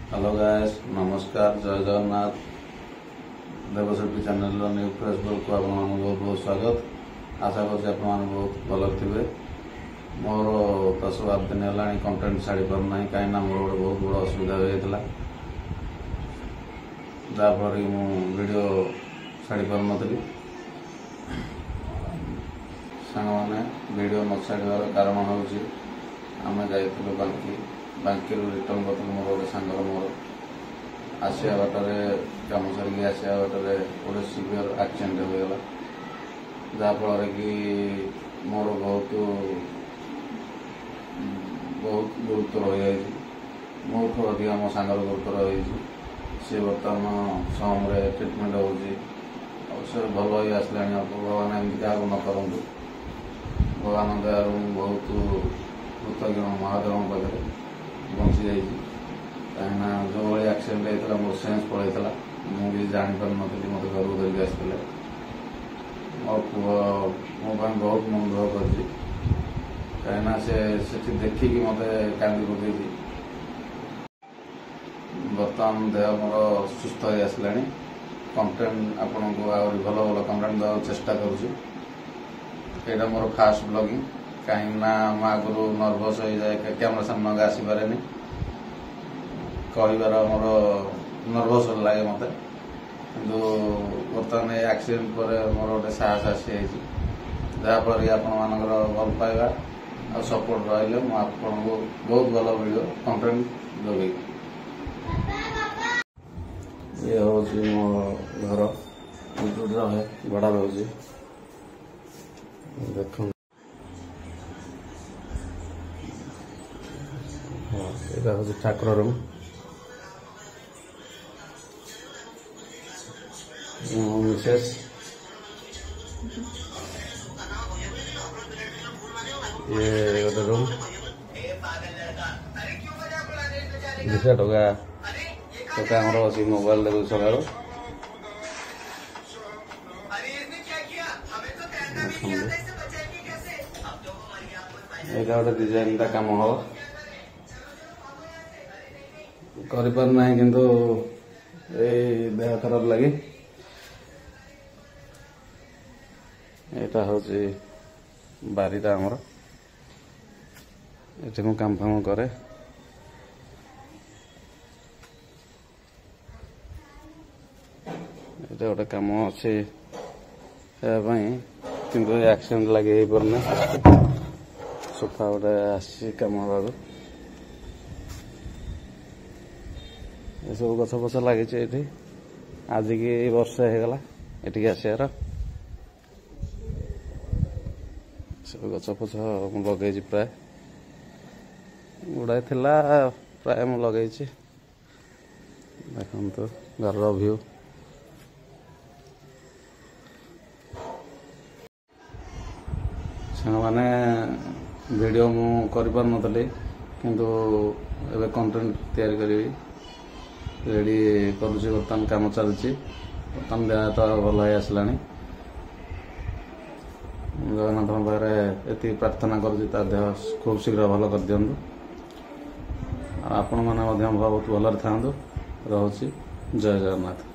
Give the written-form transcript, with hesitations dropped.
Hello guys, नमस्कार, जय Jagannath. देवशक्ति channel new Facebook को आप बहुत बहुत स्वागत। आशा कर बहुत भल थे। मोर 10-12 दिन है कंटेंट छाड़ी पारना कहीं मोर गोटे बहुत बड़ा असुविधा हो जाता जहाँफल कि वीडियो छाड़ी पार नी सांग मैंने वीडियो न छाड़ार कारण हूँ आम जाइलु बांकी रिटर्न कर मोर गोटे सांगर मोर आसिया बाटर कम सारिक आसिया बाटर गोटे सिवियर एक्सीडेंट होगा जहाँफल कि मोर बहुत गुरुतर हो जाए मोठू अधिक मो सांगर गुरुतर हो सी बर्तमान समय ट्रिटमेंट हो भल हो आसला भगवान एमती क्या न करूँ भगवान दयार बहुत कृतज्ञ महादेव पाखे बची जा कहीं जो भाई एक्सीडेंट होता मोर सेन्स पलैता मुझे जापार नी मत घर को धरिक आसते मो पु मो बहुत मन दुख कर कहीं देखिकी मत कांदी पकई बर्तमान देह मोर सुस्थ हो आसला कंटेंट आपण को आहरी भल भल कंटेंट देवा चेष्टा करुँचा मोर फास्ट ब्लॉगिंग कहीं मो आगु नर्भस हो जाए कैमरा सामने आसपारे कहबार मोर नर्भस लगे मत कि बर्तमान एक्सीडेंट पर मोर गोटे साहस आसी जहाँफल कि आपण मानकर भल पाइबा और सपोर्ट रही आपको बहुत भल वीडियो कंटेंट जोगे। ये हूँ मो घर रहे भड़ा रोचे देख यहाँ हूँ ठाकुर रूम मिसेस ये गोटे रूम 200 टका हमारे बस मोबाइल देखो सकाल यहाँ गोटे डिजाइन काम हम करना किंतु देह खराब लगे यहाँ हूँ बारीटा आमर ये काम फाम करे ये गोटे कम अच्छे किंतु एक्सीडेंट लगे हो पारना सोफा गोटे आसी कम हवा ये सब गछ फछ लगे आज की वर्ष होगला ये आसार सब गछ फछ लगे प्राय गुड़ाए प्राय मु लगे देखो घर व्यू सांग मैंने वीडियो मु कर पार नी किंतु एबे कंटेंट तैयारी करी रेडी करुँच बर्तमान काम चलती बर्तमान देह तो भल हो आसला जगन्नाथ पाखे ये प्रार्थना करुँचा देह खूब शीघ्र भल कर दिंतु आपण मैंने बहुत भलरे था रोचे जय जगन्नाथ।